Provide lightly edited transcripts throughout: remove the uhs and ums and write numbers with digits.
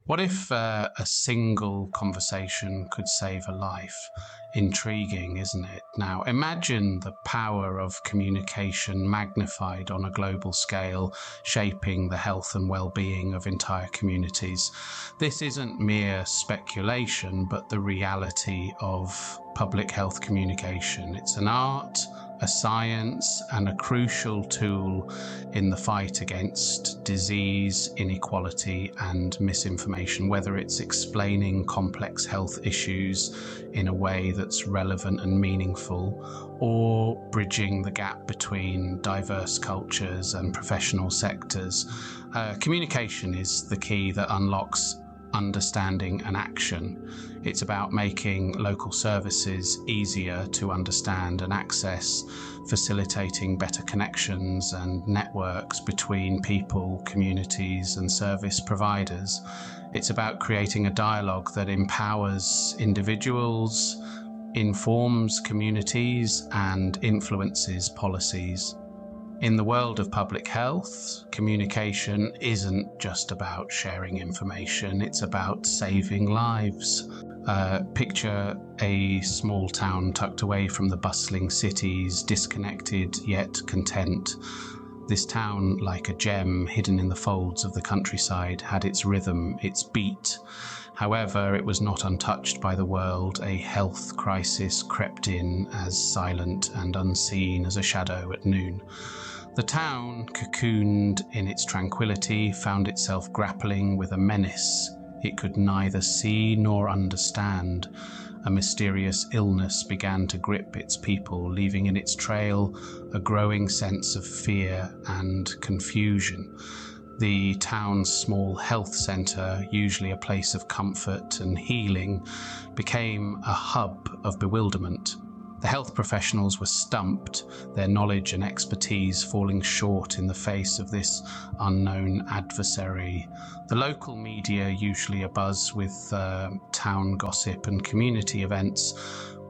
What if a single conversation could save a life? Intriguing, isn't it? Now, imagine the power of communication magnified on a global scale, shaping the health and well-being of entire communities. This isn't mere speculation, but the reality of public health communication. It's an art, a science, and a crucial tool in the fight against disease, inequality, and misinformation, whether it's explaining complex health issues in a way that's relevant and meaningful, or bridging the gap between diverse cultures and professional sectors. Communication is the key that unlocks understanding and action. It's about making local services easier to understand and access, facilitating better connections and networks between people, communities, and service providers. It's about creating a dialogue that empowers individuals, informs communities, and influences policies. In the world of public health, communication isn't just about sharing information, it's about saving lives. Picture a small town tucked away from the bustling cities, disconnected yet content. This town, like a gem hidden in the folds of the countryside, had its rhythm, its beat. However, it was not untouched by the world. A health crisis crept in, as silent and unseen as a shadow at noon. The town, cocooned in its tranquility, found itself grappling with a menace it could neither see nor understand. A mysterious illness began to grip its people, leaving in its trail a growing sense of fear and confusion. The town's small health centre, usually a place of comfort and healing, became a hub of bewilderment. The health professionals were stumped, their knowledge and expertise falling short in the face of this unknown adversary. The local media, usually abuzz with town gossip and community events,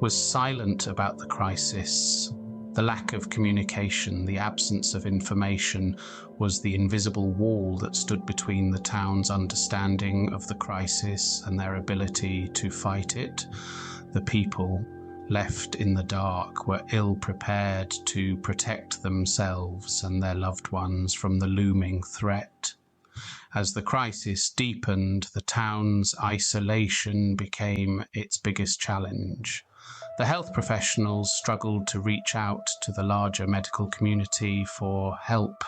was silent about the crisis. The lack of communication, the absence of information, was the invisible wall that stood between the town's understanding of the crisis and their ability to fight it. The people, left in the dark, were ill-prepared to protect themselves and their loved ones from the looming threat. As the crisis deepened, the town's isolation became its biggest challenge. The health professionals struggled to reach out to the larger medical community for help.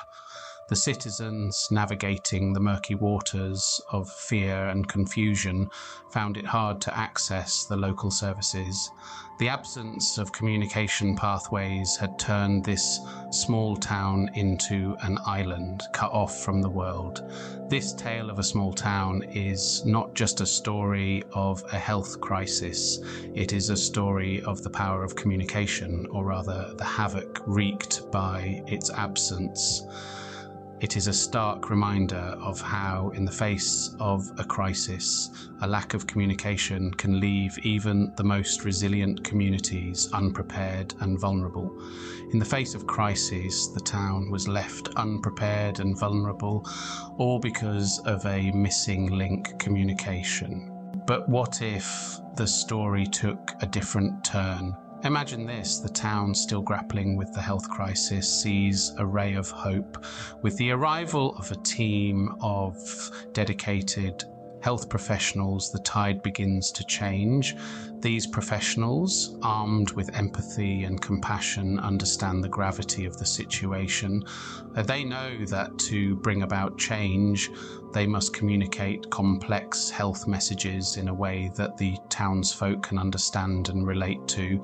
The citizens, navigating the murky waters of fear and confusion, found it hard to access the local services. The absence of communication pathways had turned this small town into an island, cut off from the world. This tale of a small town is not just a story of a health crisis, it is a story of the power of communication, or rather the havoc wreaked by its absence. It is a stark reminder of how, in the face of a crisis, a lack of communication can leave even the most resilient communities unprepared and vulnerable. In the face of crisis, the town was left unprepared and vulnerable, all because of a missing link: communication. But what if the story took a different turn? Imagine this: the town, still grappling with the health crisis, sees a ray of hope. With the arrival of a team of dedicated health professionals, the tide begins to change. These professionals, armed with empathy and compassion, understand the gravity of the situation. They know that to bring about change, they must communicate complex health messages in a way that the townsfolk can understand and relate to.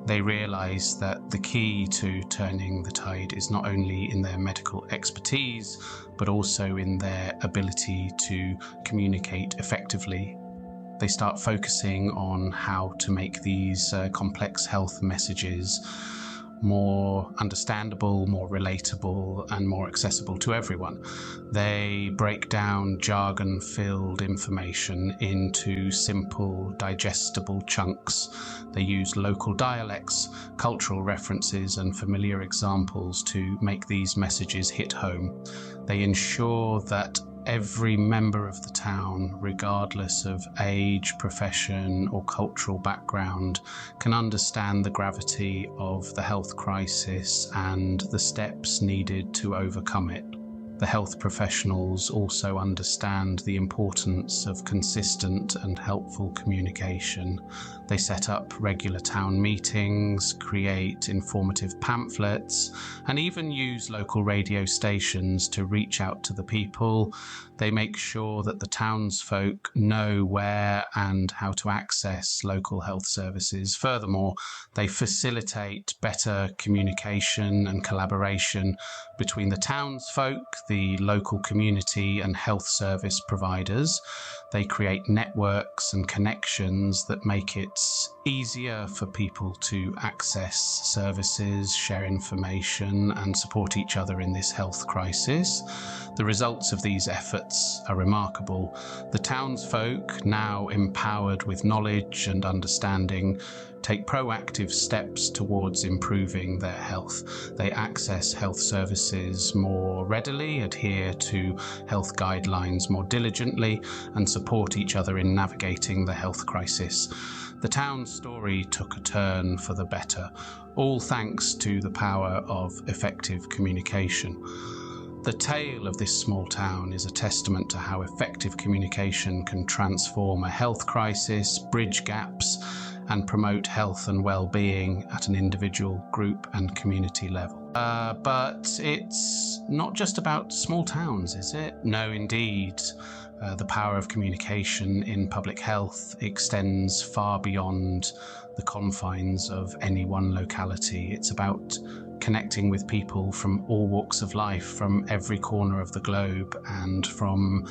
They realize that the key to turning the tide is not only in their medical expertise, but also in their ability to communicate effectively. They start focusing on how to make these complex health messages more understandable, more relatable, and more accessible to everyone. They break down jargon-filled information into simple, digestible chunks. They use local dialects, cultural references, and familiar examples to make these messages hit home. They ensure that every member of the town, regardless of age, profession, or cultural background, can understand the gravity of the health crisis and the steps needed to overcome it. The health professionals also understand the importance of consistent and helpful communication. They set up regular town meetings, create informative pamphlets, and even use local radio stations to reach out to the people. They make sure that the townsfolk know where and how to access local health services. Furthermore, they facilitate better communication and collaboration between the townsfolk, the local community, and health service providers. They create networks and connections that make it easier for people to access services, share information, and support each other in this health crisis. The results of these efforts are remarkable. The townsfolk, now empowered with knowledge and understanding, take proactive steps towards improving their health. They access health services more readily, adhere to health guidelines more diligently, and support each other in navigating the health crisis. The town's story took a turn for the better, all thanks to the power of effective communication. The tale of this small town is a testament to how effective communication can transform a health crisis, bridge gaps, and promote health and well-being at an individual, group, and community level. But it's not just about small towns, is it? No, indeed. The power of communication in public health extends far beyond the confines of any one locality. It's about connecting with people from all walks of life, from every corner of the globe, and from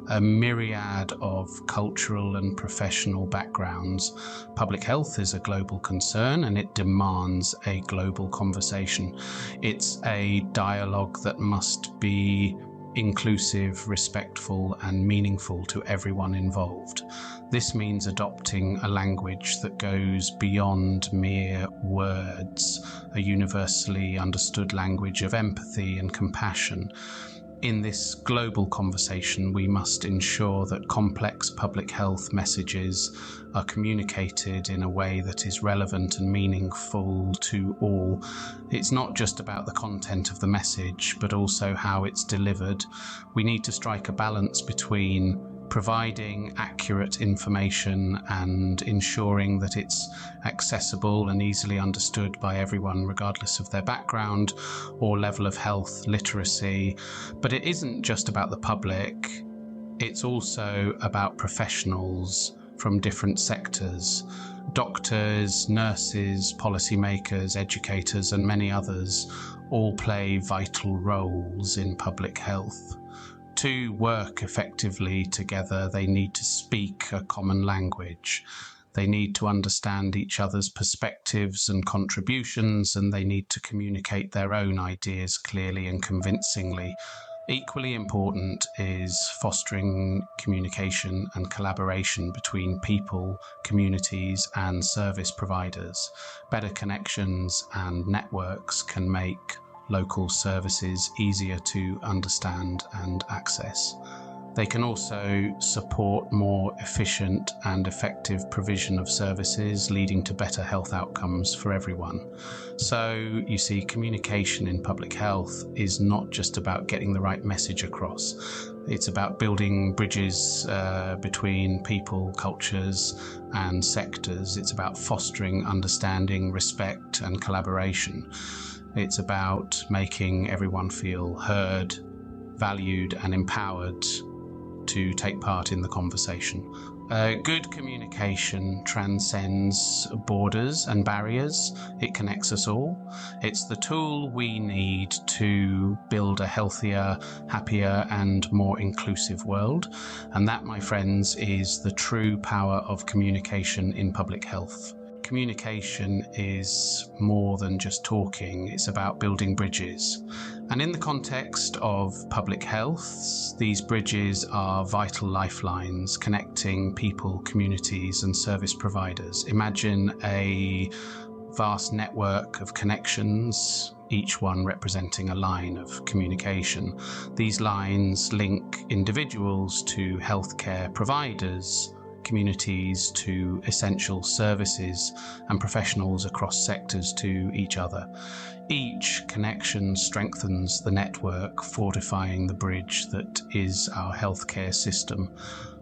a myriad of cultural and professional backgrounds. Public health is a global concern, and it demands a global conversation. It's a dialogue that must be inclusive, respectful, and meaningful to everyone involved. This means adopting a language that goes beyond mere words, a universally understood language of empathy and compassion. In this global conversation, we must ensure that complex public health messages are communicated in a way that is relevant and meaningful to all. It's not just about the content of the message, but also how it's delivered. We need to strike a balance between providing accurate information and ensuring that it's accessible and easily understood by everyone, regardless of their background or level of health literacy. But it isn't just about the public, it's also about professionals from different sectors. Doctors, nurses, policymakers, educators, and many others all play vital roles in public health. To work effectively together, they need to speak a common language. They need to understand each other's perspectives and contributions, and they need to communicate their own ideas clearly and convincingly. Equally important is fostering communication and collaboration between people, communities, and service providers. Better connections and networks can make local services easier to understand and access. They can also support more efficient and effective provision of services, leading to better health outcomes for everyone. So, you see, communication in public health is not just about getting the right message across. It's about building bridges between people, cultures, and sectors. It's about fostering understanding, respect, and collaboration. It's about making everyone feel heard, valued, and empowered to take part in the conversation. Good communication transcends borders and barriers. It connects us all. It's the tool we need to build a healthier, happier, and more inclusive world. And that, my friends, is the true power of communication in public health. Communication is more than just talking, it's about building bridges. And in the context of public health, these bridges are vital lifelines connecting people, communities, and service providers. Imagine a vast network of connections, each one representing a line of communication. These lines link individuals to healthcare providers, communities to essential services, and professionals across sectors to each other. Each connection strengthens the network, fortifying the bridge that is our healthcare system.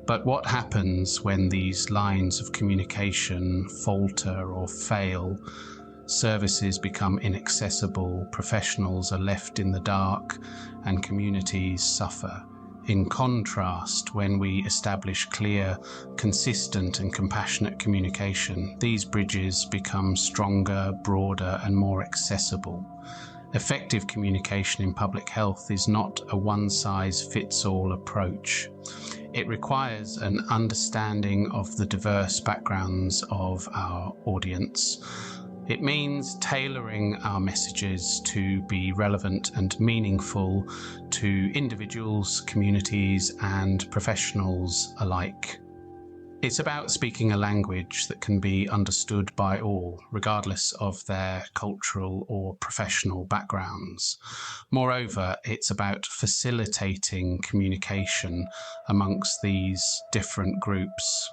But what happens when these lines of communication falter or fail? Services become inaccessible, professionals are left in the dark, and communities suffer. In contrast, when we establish clear, consistent and compassionate communication, these bridges become stronger, broader and more accessible. Effective communication in public health is not a one-size-fits-all approach. It requires an understanding of the diverse backgrounds of our audience. It means tailoring our messages to be relevant and meaningful to individuals, communities, and professionals alike. It's about speaking a language that can be understood by all, regardless of their cultural or professional backgrounds. Moreover, it's about facilitating communication amongst these different groups.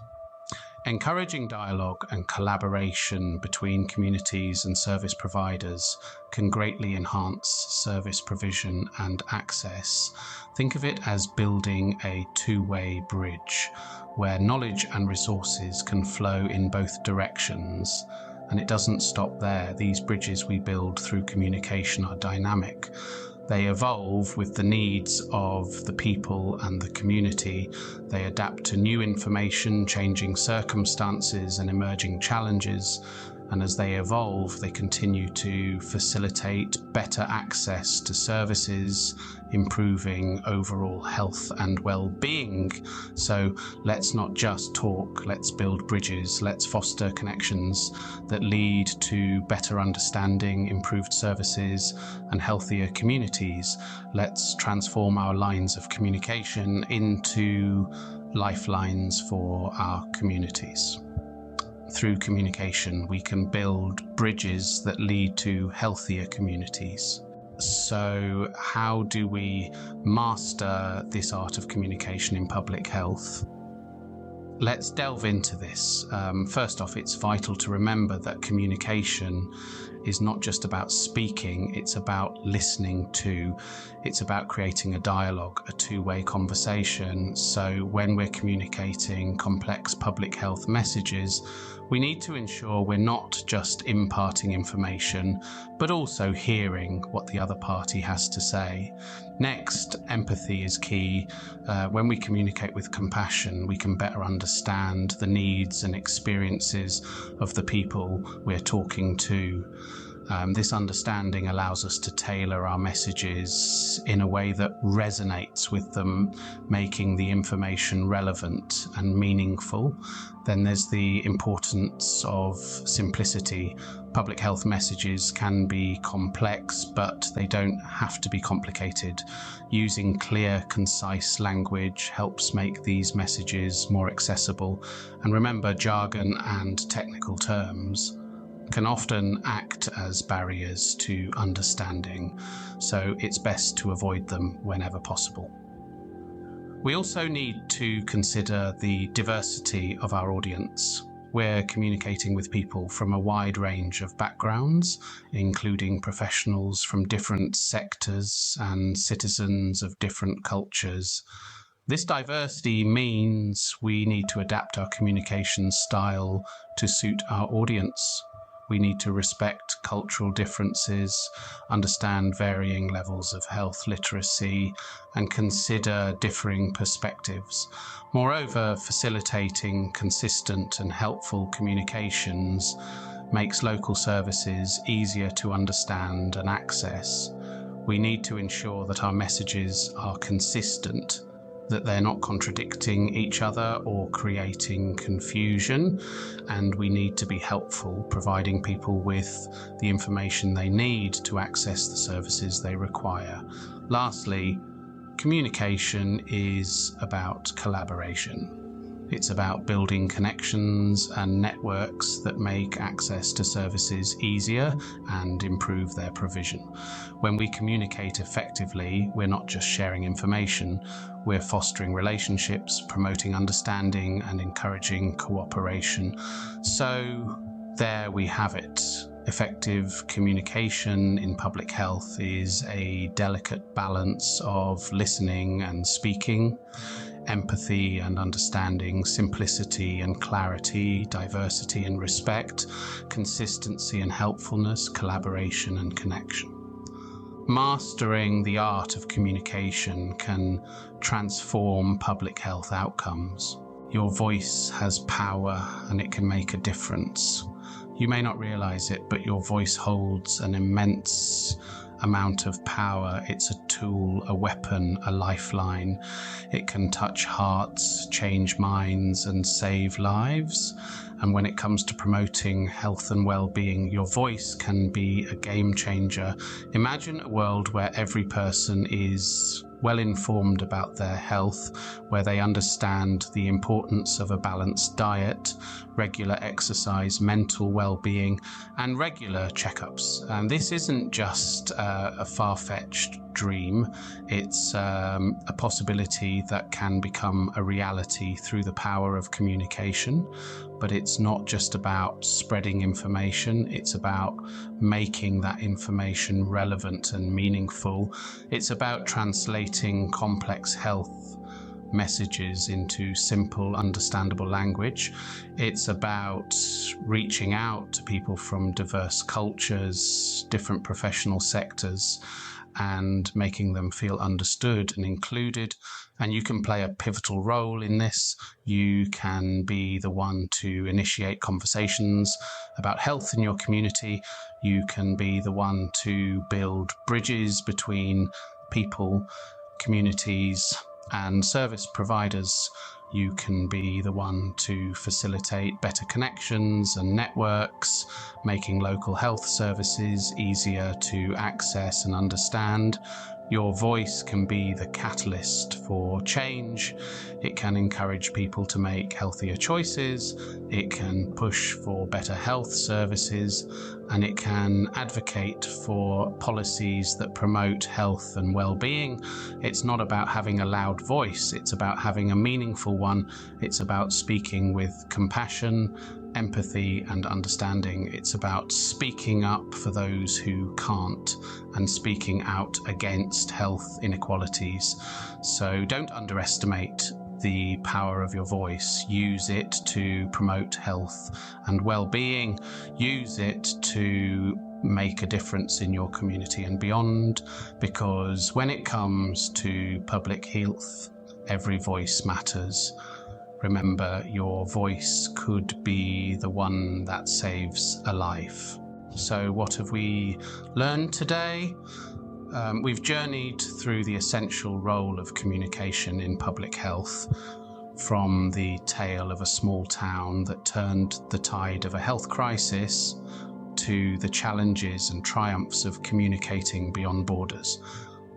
Encouraging dialogue and collaboration between communities and service providers can greatly enhance service provision and access. Think of it as building a two-way bridge where knowledge and resources can flow in both directions. And it doesn't stop there. These bridges we build through communication are dynamic. They evolve with the needs of the people and the community. They adapt to new information, changing circumstances and emerging challenges. And as they evolve, they continue to facilitate better access to services, improving overall health and well-being. So let's not just talk, let's build bridges, let's foster connections that lead to better understanding, improved services, and healthier communities. Let's transform our lines of communication into lifelines for our communities. Through communication, we can build bridges that lead to healthier communities. So how do we master this art of communication in public health? Let's delve into this. First off, it's vital to remember that communication is not just about speaking, it's about listening to. It's about creating a dialogue, a two-way conversation. So when we're communicating complex public health messages, we need to ensure we're not just imparting information, but also hearing what the other party has to say. Next, empathy is key. When we communicate with compassion, we can better understand the needs and experiences of the people we're talking to. This understanding allows us to tailor our messages in a way that resonates with them, making the information relevant and meaningful. Then there's the importance of simplicity. Public health messages can be complex, but they don't have to be complicated. Using clear, concise language helps make these messages more accessible. And remember, jargon and technical terms can often act as barriers to understanding, so it's best to avoid them whenever possible. We also need to consider the diversity of our audience. We're communicating with people from a wide range of backgrounds, including professionals from different sectors and citizens of different cultures. This diversity means we need to adapt our communication style to suit our audience. We need to respect cultural differences, understand varying levels of health literacy, and consider differing perspectives. Moreover, facilitating consistent and helpful communications makes local services easier to understand and access. We need to ensure that our messages are consistent, that they're not contradicting each other or creating confusion, and we need to be helpful, providing people with the information they need to access the services they require. Lastly, communication is about collaboration. It's about building connections and networks that make access to services easier and improve their provision. When we communicate effectively, we're not just sharing information, we're fostering relationships, promoting understanding, and encouraging cooperation. So there we have it. Effective communication in public health is a delicate balance of listening and speaking, empathy and understanding, simplicity and clarity, diversity and respect, consistency and helpfulness, collaboration and connection. Mastering the art of communication can transform public health outcomes. Your voice has power and it can make a difference. You may not realize it, but your voice holds an immense amount of power. It's a tool, a weapon, a lifeline. It can touch hearts, change minds, and save lives. And when it comes to promoting health and well-being, your voice can be a game changer. Imagine a world where every person is well informed about their health, where they understand the importance of a balanced diet, regular exercise, mental well-being, and regular checkups. And this isn't just a far-fetched dream, it's a possibility that can become a reality through the power of communication. But it's not just about spreading information, it's about making that information relevant and meaningful. It's about translating complex health messages into simple, understandable language. It's about reaching out to people from diverse cultures, different professional sectors, and making them feel understood and included. And you can play a pivotal role in this. You can be the one to initiate conversations about health in your community. You can be the one to build bridges between people, communities, and service providers. You can be the one to facilitate better connections and networks, making local health services easier to access and understand. Your voice can be the catalyst for change. It can encourage people to make healthier choices. It can push for better health services, and it can advocate for policies that promote health and well-being. It's not about having a loud voice, it's about having a meaningful one. It's about speaking with compassion, empathy, and understanding. It's about speaking up for those who can't and speaking out against health inequalities. So don't underestimate the power of your voice. Use it to promote health and well-being. Use it to make a difference in your community and beyond, because when it comes to public health, every voice matters. Remember, your voice could be the one that saves a life. So what have we learned today? We've journeyed through the essential role of communication in public health, from the tale of a small town that turned the tide of a health crisis to the challenges and triumphs of communicating beyond borders.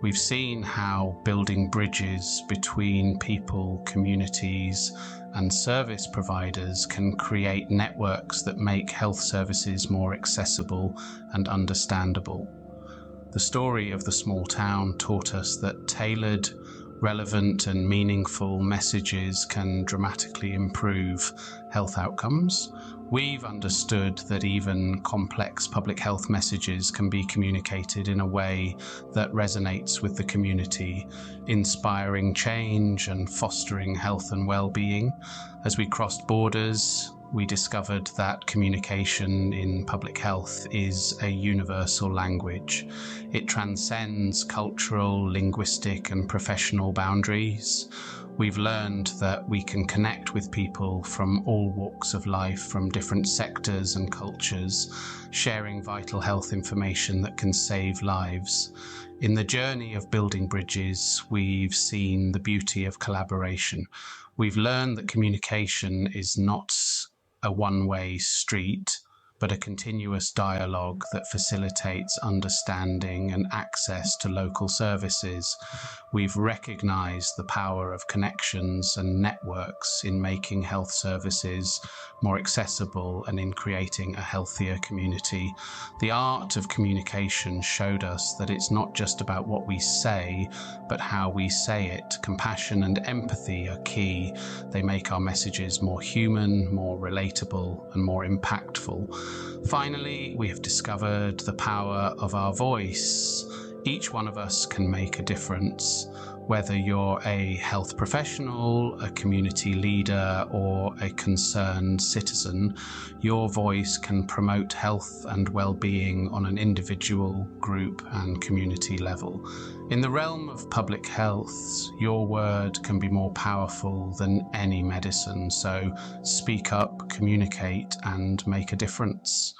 We've seen how building bridges between people, communities, and service providers can create networks that make health services more accessible and understandable. The story of the small town taught us that tailored, relevant, and meaningful messages can dramatically improve health outcomes. We've understood that even complex public health messages can be communicated in a way that resonates with the community, inspiring change and fostering health and well-being. As we crossed borders, we discovered that communication in public health is a universal language. It transcends cultural, linguistic, and professional boundaries. We've learned that we can connect with people from all walks of life, from different sectors and cultures, sharing vital health information that can save lives. In the journey of building bridges, we've seen the beauty of collaboration. We've learned that communication is not a one-way street, but a continuous dialogue that facilitates understanding and access to local services. We've recognized the power of connections and networks in making health services more accessible and in creating a healthier community. The art of communication showed us that it's not just about what we say, but how we say it. Compassion and empathy are key. They make our messages more human, more relatable, and more impactful. Finally, we have discovered the power of our voice. Each one of us can make a difference. Whether you're a health professional, a community leader, or a concerned citizen, your voice can promote health and well-being on an individual, group, and community level. In the realm of public health, your word can be more powerful than any medicine, so speak up, communicate, and make a difference.